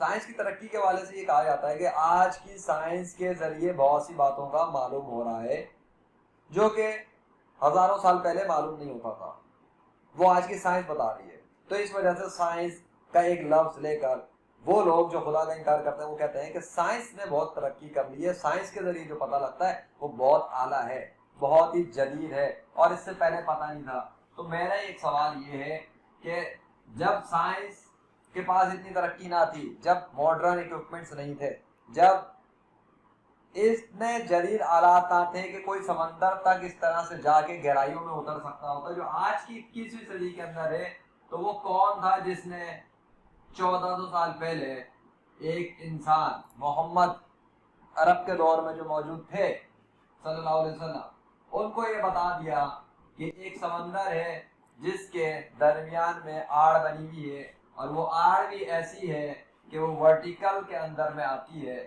Science کی ترقی کے حوالے سے یہ کہا جاتا ہے کہ آج کی سائنس کے ذریعے بہت سی باتوں کا معلوم ہو رہا ہے جو کہ ہزاروں سال پہلے معلوم نہیں ہوتا تھا، وہ آج کی سائنس بتا رہی ہے۔ تو اس وجہ سے سائنس کا ایک لفظ لے کر وہ لوگ جو خدا کا انکار کرتے ہیں وہ کہتے ہیں کہ سائنس نے بہت ترقی کر لی ہے، سائنس کے ذریعے جو پتہ لگتا ہے وہ بہت اعلیٰ ہے، بہت ہی جدید ہے اور اس سے پہلے پتہ نہیں تھا۔ تو میرا ایک سوال یہ ہے کہ جب سائنس کے پاس اتنی ترقی نہ تھی، جب ماڈرن اکوپمنٹس نہیں تھے، جب اتنے جدید آلات نہ تھے کہ کوئی سمندر تک اس طرح سے جا کے گہرائیوں میں اتر سکتا ہوتا جو آج کی 21ویں صدی کے اندر ہے، تو وہ کون تھا جس نے 1400 سال پہلے ایک انسان محمد عرب کے دور میں جو موجود تھے صلی اللہ علیہ وسلم، ان کو یہ بتا دیا کہ ایک سمندر ہے جس کے درمیان میں آڑ بنی ہوئی ہے، اور وہ آڑ بھی ایسی ہے کہ وہ ورٹیکل کے اندر میں آتی ہے،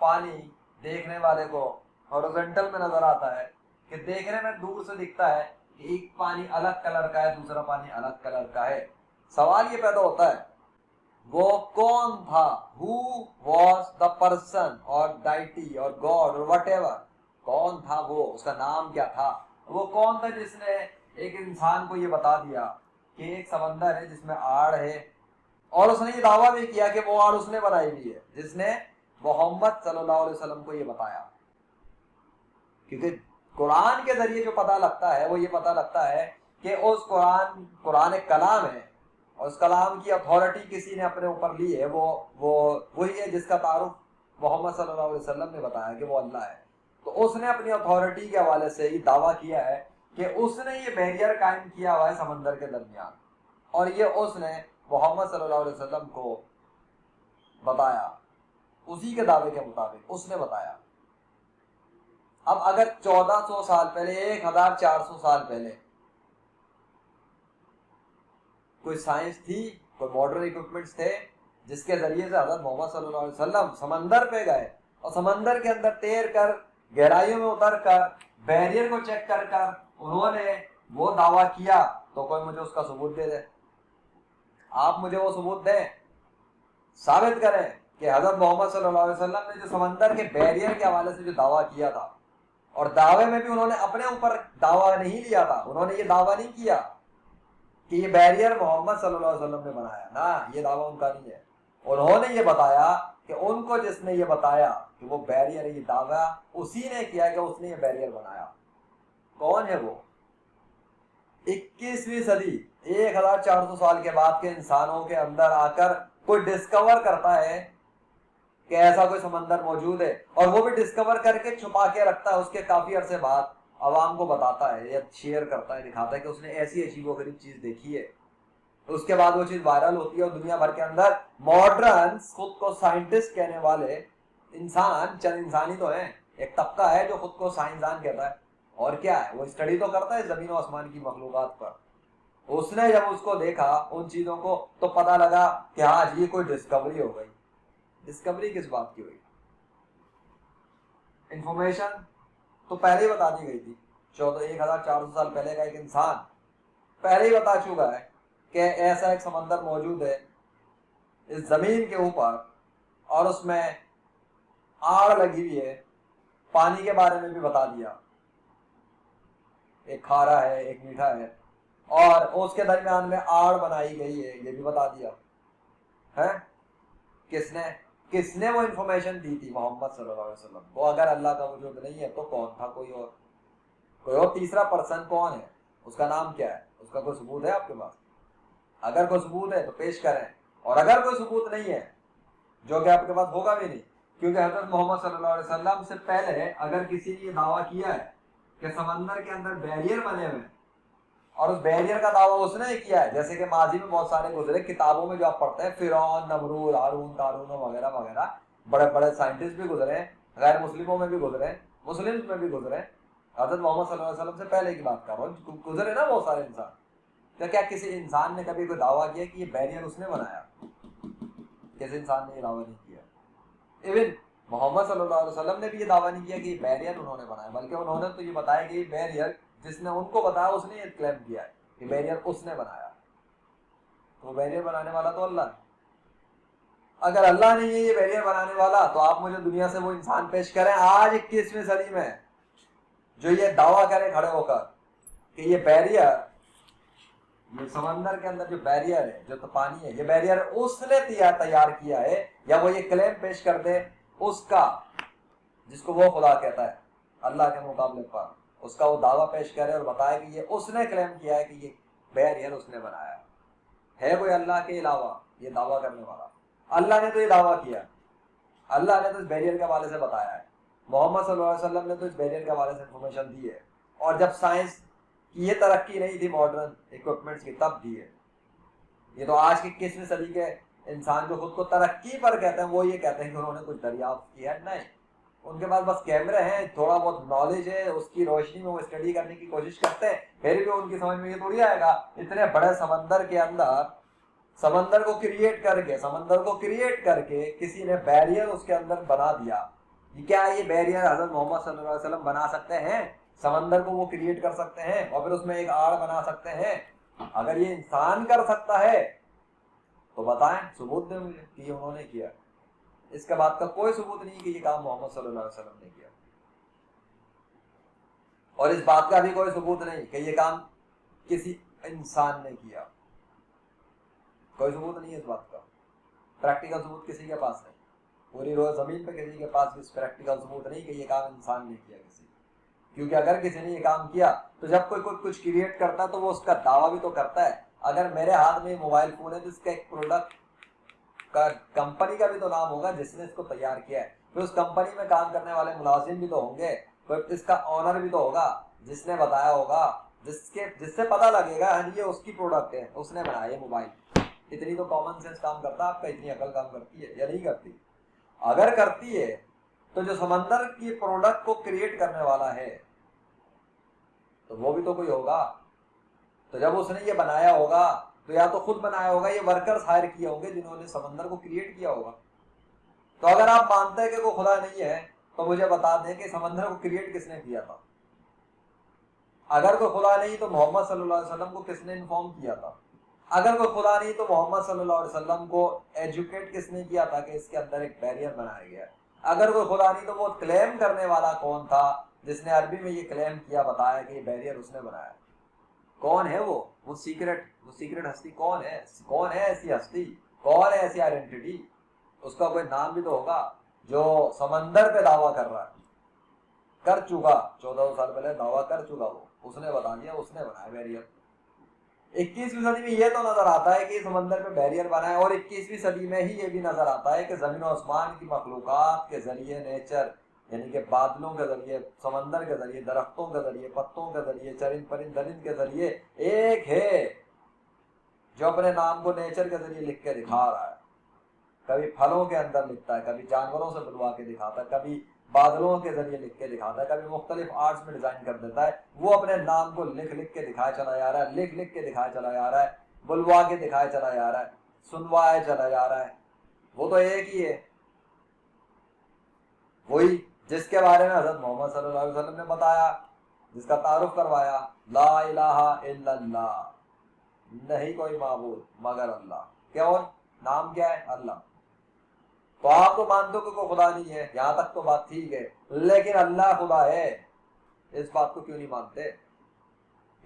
پانی دیکھنے والے کو ہورزنٹل میں نظر آتا ہے کہ دیکھنے میں دور سے دکھتا ہے کہ ایک پانی الگ کلر کا ہے، دوسرا پانی الگ کلر کا ہے۔ سوال یہ پیدا ہوتا ہے وہ کون تھا، who was the person اور deity اور God اور whatever، کون تھا وہ، اس کا نام کیا تھا، وہ کون تھا جس نے ایک انسان کو یہ بتا دیا کہ ایک سمندر ہے جس میں آڑ ہے، اور اس نے یہ دعویٰ بھی کیا کہ وہ آڑ اس نے بنائی ہوئی ہے، جس نے محمد صلی اللہ علیہ وسلم کو یہ بتایا۔ کیونکہ قرآن کے ذریعے جو پتہ لگتا ہے وہ یہ پتہ لگتا ہے کہ اس قرآن ایک کلام ہے، اور اس کلام کی اتھارٹی کسی نے اپنے اوپر لی ہے، وہی ہے جس کا تعارف محمد صلی اللہ علیہ وسلم نے بتایا کہ وہ اللہ ہے۔ تو اس نے اپنی اتھارٹی کے حوالے سے یہ دعویٰ کیا ہے کہ اس نے یہ بیریئر قائم کیا ہوا ہے سمندر کے درمیان، اور یہ اس نے محمد صلی اللہ علیہ وسلم کو بتایا، اسی کے دعوے کے مطابق اس نے بتایا۔ اب اگر 1400 سال پہلے، 1400 سال پہلے کوئی سائنس تھی، کوئی ماڈرن اکوپمنٹس تھے جس کے ذریعے سے حضرت محمد صلی اللہ علیہ وسلم سمندر پہ گئے اور سمندر کے اندر تیر کر گہرائیوں میں اتر کر بیریئر کو چیک کر کر انہوں نے وہ دعویٰ کیا، تو کوئی مجھے اس کا ثبوت دے دے، آپ مجھے وہ ثبوت دیں، ثابت کریں کہ حضرت محمد صلی اللہ علیہ وسلم نے جو سمندر کے بیریئر کے حوالے سے جو دعویٰ کیا تھا، اور دعوے میں بھی انہوں نے اپنے اوپر دعویٰ نہیں لیا تھا، انہوں نے یہ دعویٰ نہیں کیا کہ یہ بیریئر محمد صلی اللہ علیہ وسلم نے بنایا، نہ، یہ دعویٰ ان کا نہیں ہے۔ انہوں نے یہ بتایا کہ ان کو جس نے یہ بتایا کہ وہ بیریئر ہے، یہ دعویٰ اسی نے کیا کہ اس نے یہ بیریئر بنایا۔ کون ہے وہ؟ 21ویں صدی 1400 سال کے بعد کے انسانوں کے اندر آ کر کوئی ڈسکور کرتا ہے کہ ایسا کوئی سمندر موجود ہے، اور وہ بھی ڈسکور کر کے چھپا کے رکھتا ہے، اس کے کافی عرصے بعد عوام کو بتاتا ہے یا شیئر کرتا ہے، دکھاتا ہے کہ اس نے ایسی عجیب و غریب چیز دیکھی ہے۔ اس کے بعد وہ چیز وائرل ہوتی ہے اور دنیا بھر کے اندر ماڈرن خود کو سائنٹسٹ کہنے والے انسان، چند انسانی تو ہیں، ایک طبقہ ہے جو خود کو سائنسدان کہتا ہے، اور کیا ہے، وہ اسٹڈی تو کرتا ہے زمین و آسمان کی مخلوقات پر۔ اس نے جب اس کو دیکھا ان چیزوں کو تو پتہ لگا کہ آج یہ کوئی ڈسکوری ہو گئی۔ ڈسکوری کس بات کی ہوئی؟ انفارمیشن تو پہلے ہی بتا دی گئی تھی، 1400 سال پہلے کا ایک انسان پہلے ہی بتا چکا ہے کہ ایسا ایک سمندر موجود ہے اس زمین کے اوپر، اور اس میں آڑ لگی ہوئی ہے، پانی کے بارے میں بھی بتا دیا، ایک کھارا ہے ایک میٹھا ہے، اور اس کے درمیان میں آڑ بنائی گئی ہے، یہ بھی بتا دیا ہے۔ کس نے وہ انفارمیشن دی تھی؟ محمد صلی اللہ علیہ وسلم کو۔ اگر اللہ کا وجود نہیں ہے تو کون تھا؟ کوئی اور تیسرا پرسن کون ہے؟ اس کا نام کیا ہے؟ اس کا کوئی ثبوت ہے آپ کے پاس؟ اگر کوئی ثبوت ہے تو پیش کریں، اور اگر کوئی ثبوت نہیں ہے، جو کہ آپ کے پاس ہوگا بھی نہیں، کیونکہ حضرت محمد صلی اللہ علیہ وسلم سے پہلے اگر کسی نے یہ دعویٰ کیا ہے کہ سمندر کے اندر بیریئر بنے ہوئے، اور اس بیریئر کا دعویٰ اس نے کیا ہے، جیسے کہ ماضی میں بہت سارے گزرے، کتابوں میں جو آپ پڑھتے ہیں، فرعون، نمرود، ہارون، تارون وغیرہ وغیرہ، بڑے بڑے سائنٹسٹ بھی گزرے ہیں، غیر مسلموں میں بھی گزرے، مسلمز میں بھی گزرے، حضرت محمد صلی اللہ علیہ وسلم سے پہلے کی بات کر رہا ہوں، گزرے نا بہت سارے انسان۔ تو کیا کسی انسان نے کبھی کوئی دعویٰ کیا کہ یہ بیریئر اس نے بنایا؟ کسی انسان نے یہ دعویٰ نہیں کیا۔ ایون محمد صلی اللہ علیہ وسلم نے بھی یہ دعویٰ نہیں کیا کہ یہ بیریئر انہوں نے بنایا، بلکہ انہوں نے تو یہ بتایا کہ یہ بیریئر جس نے ان کو بتایا اس نے یہ کلیم کیا ہے کہ بیریئر اس نے بنایا، تو بیریئر بنانے والا تو اللہ ہے۔ اگر اللہ نہیں ہے یہ بیریئر بنانے والا تو آپ مجھے دنیا سے وہ انسان پیش کریں آج 21ویں صدی میں جو یہ دعویٰ کرے کھڑے ہو کر کہ یہ بیریئر، یہ سمندر کے اندر جو بیریئر ہے، جو تو پانی ہے، یہ بیریئر اس نے تیار کیا ہے، یا وہ یہ کلیم پیش کر دے اس کا جس کو وہ خدا کہتا ہے اللہ کے مقابلے پر، اس کا وہ دعویٰ پیش کرے اور بتائے کہ یہ اس نے کلیم کیا ہے کہ یہ بیریئر اس نے بنایا ہے کوئی اللہ کے علاوہ یہ دعویٰ کرنے والا؟ اللہ نے تو یہ دعویٰ کیا، اللہ نے تو اس بیریئر کے حوالے سے بتایا ہے، محمد صلی اللہ علیہ وسلم نے تو اس بیریئر کے حوالے سے انفارمیشن دی ہے، اور جب سائنس کی یہ ترقی نہیں تھی ماڈرن اکوپمنٹس کی تب دی ہے۔ یہ تو آج کی 21ویں صدی کے انسان جو خود کو ترقی پر کہتے ہیں وہ یہ کہتے ہیں کہ انہوں نے کچھ دریافت کیا ہے، نہیں، ان کے پاس بس کیمرے ہیں، تھوڑا بہت نالج ہے، اس کی روشنی میں وہ اسٹڈی کرنے کی کوشش کرتے ہیں، پھر بھی ان کی سمجھ میں یہ تھوڑی آئے گا اتنے بڑے سمندر کے اندر سمندر کو کریٹ کر کے کسی نے بیریئر اس کے اندر بنا دیا۔ کیا یہ بیریئر حضرت محمد صلی اللہ علیہ وسلم بنا سکتے ہیں؟ سمندر کو وہ کریٹ کر سکتے ہیں اور پھر اس میں ایک آڑ بنا سکتے ہیں؟ اگر یہ انسان کر سکتا ہے تو بتائیں، ثبوت دیں مجھے کہ یہ انہوں نے کیا۔ اس کے بعد کا کوئی ثبوت نہیں کہ یہ کام محمد صلی اللہ علیہ وسلم نے کیا، اور اس بات کا بھی کوئی ثبوت نہیں کہ یہ کام کسی انسان نے کیا، کوئی ثبوت نہیں ہے اس بات کا، پریکٹیکل ثبوت کسی کے پاس نہیں، پوری روز زمین پہ کسی کے پاس بھی پریکٹیکل ثبوت نہیں کہ یہ کام انسان نے کیا کسی، کیونکہ اگر کسی نے یہ کام کیا تو جب کوئی کچھ کریٹ کرتا ہے تو وہ اس کا دعویٰ بھی تو کرتا ہے۔ اگر میرے ہاتھ میں موبائل فون ہے تو اس کا ایک پروڈکٹ کا کمپنی کا بھی تو نام ہوگا جس نے اس کو تیار کیا ہے، پھر اس کمپنی میں کام کرنے والے ملازم بھی تو ہوں گے، کوئی اس کا آنر بھی تو ہوگا جس نے بتایا ہوگا، جس سے پتہ لگے گا ہاں یہ اس کی پروڈکٹ ہے، اس نے بنایا یہ موبائل۔ اتنی تو کامن سینس کام کرتا ہے آپ کا، اتنی عقل کام کرتی ہے یا نہیں کرتی؟ اگر کرتی ہے تو جو سمندر کی پروڈکٹ کو کریٹ کرنے والا ہے تو وہ بھی تو کوئی ہوگا، تو جب اس نے یہ بنایا ہوگا تو یا تو خود بنایا ہوگا، یہ ورکرز ہائر کیے ہوں گے جنہوں نے سمندر کو کریٹ کیا ہوگا۔ تو اگر آپ مانتے ہیں کہ کوئی خدا نہیں ہے تو مجھے بتا دیں کہ سمندر کو کریٹ کس نے کیا تھا؟ اگر کوئی خدا نہیں تو محمد صلی اللہ علیہ وسلم کو کس نے انفارم کیا تھا؟ اگر کوئی خدا نہیں تو محمد صلی اللہ علیہ وسلم کو ایجوکیٹ کس نے کیا تھا کہ اس کے اندر ایک بیریئر بنایا گیا؟ اگر کوئی خدا نہیں تو وہ کلیم کرنے والا کون تھا جس نے عربی میں یہ کلیم کیا، بتایا کہ یہ بیریئر اس نے بنایا؟ کون ہے وہ سیکرٹ ہستی کون ہے ایسی ہستی، کون ہے ایسی آئیڈینٹی؟ اس کا کوئی نام بھی تو ہوگا جو سمندر پہ دعویٰ کر رہا ہے، کر چکا 1400 سال پہلے دعویٰ کر چکا، وہ اس نے بتا دیا اس نے بنایا بیریئر۔ 21ویں صدی میں یہ تو نظر آتا ہے کہ سمندر پہ بیریئر بنا ہے، اور 21ویں صدی میں ہی یہ بھی نظر آتا ہے کہ زمین و آسمان کی مخلوقات کے ذریعے نیچر، یعنی کہ بادلوں کے ذریعے، سمندر کے ذریعے، درختوں کے ذریعے، پتوں کے ذریعے، چرند پرند درند کے ذریعے ایک ہے جو اپنے نام کو نیچر کے ذریعے لکھ کے دکھا رہا ہے۔ کبھی پھلوں کے اندر لکھتا ہے، کبھی جانوروں سے بلوا کے دکھاتا ہے، کبھی بادلوں کے ذریعے لکھ کے دکھاتا ہے، کبھی مختلف آرٹس میں ڈیزائن کر دیتا ہے۔ وہ اپنے نام کو لکھ کے دکھائے چلا جا رہا ہے، لکھ کے دکھائے چلا جا رہا ہے، بلوا کے دکھائے چلا جا رہا ہے، سنوائے چلا جا رہا ہے۔ وہ تو ایک ہی ہے، وہی جس کے بارے میں حضرت محمد صلی اللہ علیہ وسلم نے بتایا، جس کا تعارف کروایا، لا الہ الا اللہ، نہیں کوئی معبود مگر اللہ۔ کیا نام کیا ہے؟ اللہ۔ تو آپ تو مانتے ہو کہ کوئی خدا نہیں ہے، یہاں تک تو بات ٹھیک ہے، لیکن اللہ خدا ہے، اس بات کو کیوں نہیں مانتے؟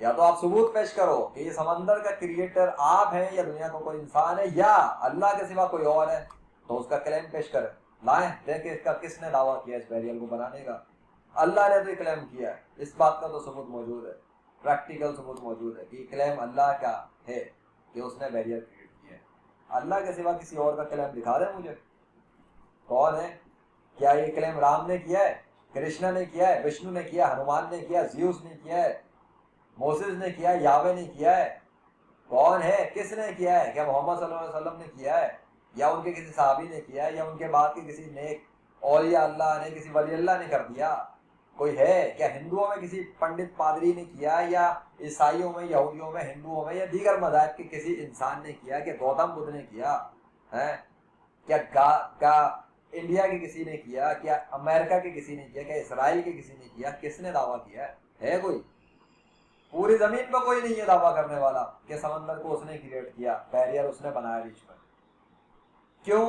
یا تو آپ ثبوت پیش کرو کہ یہ سمندر کا کریٹر آپ ہیں یا دنیا کا کوئی انسان ہے یا اللہ کے سوا کوئی اور ہے، تو اس کا کلیم پیش کریں، لائیں دیکھیں اس کا کس نے دعویٰ کیا اس بیریئر کو بنانے کا۔ اللہ نے تو یہ کلیم کیا ہے، اس بات کا تو ثبوت موجود ہے، پریکٹیکل ثبوت موجود ہے کہ یہ کلیم اللہ کا ہے کہ اس نے بیریئر کریٹ کیا ہے۔ اللہ کے سوا کسی اور کا کلیم دکھا دیں مجھے، کون ہے؟ کیا یہ کلیم رام نے کیا ہے، کرشنا نے کیا ہے، وشنو نے کیا، ہنومان نے کیا، زیوس نے کیا ہے، موسیس نے کیا ہے، یاوے نے کیا ہے؟ کون ہے؟ کس نے کیا ہے؟ کیا محمد صلی اللہ علیہ وسلم نے کیا ہے، یا ان کے کسی صحابی نے کیا ہے، یا ان کے بعد کے کسی نیک اولیاء اللہ نے، کسی ولی اللہ نے کر دیا؟ کوئی ہے کیا؟ ہندوؤں میں کسی پنڈت پادری نے کیا، یا عیسائیوں میں، یہودیوں میں، ہندوؤں میں، یا دیگر مذاہب کے کسی انسان نے کیا؟ کہ گوتم بدھ نے کیا ہے؟ کیا انڈیا کے کسی نے کیا؟ کیا امریکہ کے کسی نے کیا؟ کیا اسرائیل کے کسی نے کیا؟ کس نے دعویٰ کیا ہے کوئی؟ پوری زمین پہ کوئی نہیں ہے دعویٰ کرنے والا کہ سمندر کو اس نے کریٹ کیا، بیریئر اس نے بنایا بیچ میں۔ کیوں؟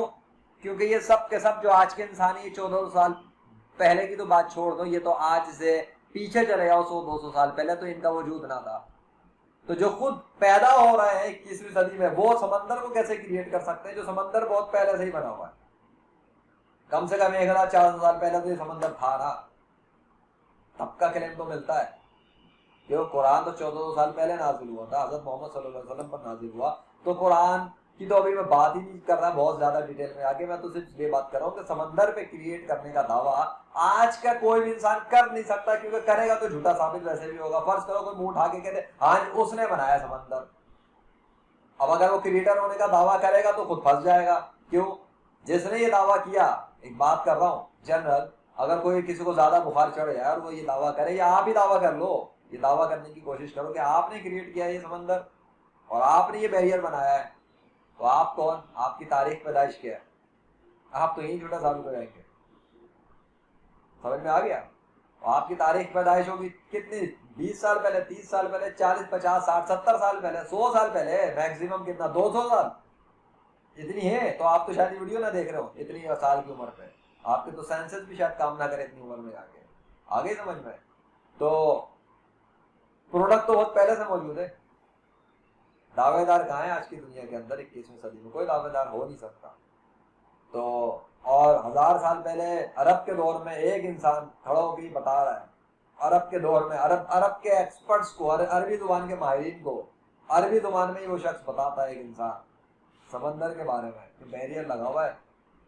کیونکہ یہ سب کے سب جو آج کے انسان ہے 1400 سال پہلے کی تو بات چھوڑ دو، یہ تو آج سے پیچھے چلے جاؤ 100-200 سال پہلے تو ان کا وجود نہ تھا. تو جو خود پیدا ہو رہے ہیں 21ویں صدی میں، وہ سمندر کو کیسے کریٹ کر سکتے ہیں جو سمندر بہت پہلے سے ہی بنا ہوا ہے؟ کم سے کم 1400 سال پہلے تو یہ سمندر تھا نا. تب کا کلیم تو ملتا ہے کہ قرآن تو 1400 سال پہلے نازل ہوا تھا، حضرت محمد صلی اللہ علیہ وسلم پر نازل ہوا. تو قرآن کی تو ابھی میں بات ہی نہیں کر رہا بہت زیادہ ڈیٹیل میں آگے، میں تو صرف یہ بات کر رہا ہوں کہ سمندر پہ کریٹ کرنے کا دعویٰ آج کا کوئی بھی انسان کر نہیں سکتا، کیونکہ کرے گا تو جھوٹا ثابت ویسے بھی ہوگا. فرض کرو کوئی منہ اٹھا کے کہتے ہاں اس نے بنایا سمندر، اب اگر وہ کریٹر ہونے کا دعویٰ کرے گا تو خود پھنس جائے گا. کیوں؟ جس نے یہ دعویٰ کیا، ایک بات کر رہا ہوں جنرل، اگر کوئی کسی کو زیادہ بخار چڑھ جائے اور وہ یہ دعویٰ کرے، یا آپ ہی دعویٰ کر لو، یہ دعویٰ کرنے کی کوشش کرو کہ آپ نے کریٹ کیا یہ سمندر اور آپ نے یہ بیریئر بنایا ہے، تو آپ کون؟ آپ کی تاریخ پیدائش کیا ہے؟ آپ تو یہی جھوٹا ثابت ہو جائیں گے. سمجھ میں آ گیا؟ آپ کی تاریخ پیدائش ہوگی کتنی؟ 20 سال پہلے، 30 سال پہلے، 40 50 60 70 سال پہلے، 100 سال پہلے، میکسیمم کتنا 200 سال اتنی ہے. تو آپ تو شاید ویڈیو نہ دیکھ رہے ہو اتنی سال کی عمر پہ، آپ کے تو سینسز بھی شاید کام نہ کرے اتنی عمر میں آگے سمجھ میں. تو پروڈکٹ تو بہت پہلے سے موجود ہے. دعوے دار کہاں ہیں آج کی دنیا کے اندر 21ویں صدی میں؟ کوئی دعوے دار ہو نہیں سکتا. تو اور 1000 سال پہلے عرب کے دور میں ایک انسان کھڑا ہو کے بتا رہا ہے، عرب کے دور میں عرب کے ایکسپرٹس کو، عربی زبان کے ماہرین کو عربی زبان میں ہی وہ شخص بتاتا ہے، ایک انسان سمندر کے بارے میں کہ بیریئر لگا ہوا ہے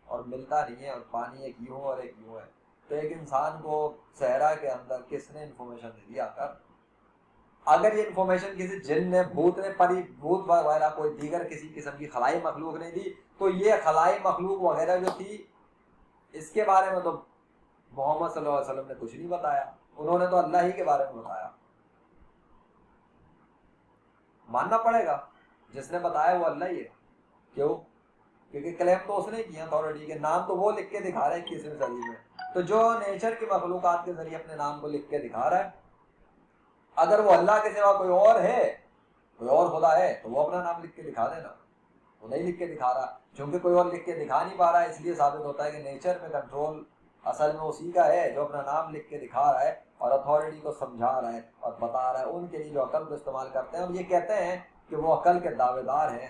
اور ملتا نہیں ہے، اور پانی ایک یوں اور ایک یوں ہے. تو ایک انسان کو صحرا کے اندر کس نے انفارمیشن دے دی؟ آ کر اگر یہ انفارمیشن کسی جن نے، بھوت نے، پری بھوت وغیرہ کوئی دیگر کسی قسم کی خلائی مخلوق نے دی، تو یہ خلائی مخلوق وغیرہ جو تھی اس کے بارے میں تو محمد صلی اللہ علیہ وسلم نے کچھ نہیں بتایا. انہوں نے تو اللہ ہی کے بارے میں بتایا. ماننا پڑے گا جس نے بتایا وہ اللہ ہی ہے. کیوں؟ کیونکہ کلیم تو اس نے کیا اتھارٹی کے نام تو وہ لکھ کے دکھا رہا ہے 21ویں صدی میں. تو جو نیچر کی مخلوقات کے ذریعے اپنے نام کو لکھ کے دکھا رہا ہے، اگر وہ اللہ کے سوا کوئی اور ہے، کوئی اور خدا ہے، تو وہ اپنا نام لکھ کے دکھا دینا. وہ نہیں لکھ کے دکھا رہا، چونکہ کوئی اور لکھ کے دکھا نہیں پا رہا ہے، اس لیے ثابت ہوتا ہے کہ نیچر میں کنٹرول اصل میں اسی کا ہے جو اپنا نام لکھ کے دکھا رہا ہے اور اتھارٹی کو سمجھا رہا ہے اور بتا رہا ہے. ان کے لیے جو عقل کو استعمال کرتے ہیں اور یہ کہتے ہیں کہ وہ عقل کے دعوے دار ہیں،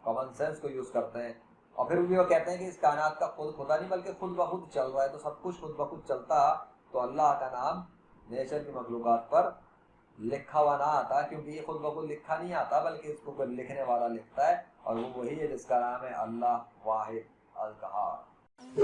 کامن سینس کو یوز کرتے ہیں، اور پھر بھی وہ کہتے ہیں کہ اس کائنات کا خود خدا نہیں بلکہ خود بخود چل رہا ہے. تو سب کچھ خود بخود چلتا تو اللہ کا نام نیچر کی مخلوقات پر لکھا ہوا نہ آتا، کیونکہ یہ خود بخود لکھا نہیں آتا بلکہ اس کو کوئی لکھنے والا لکھتا ہے، اور وہ وہی ہے جس کا نام ہے اللہ واحد القہار.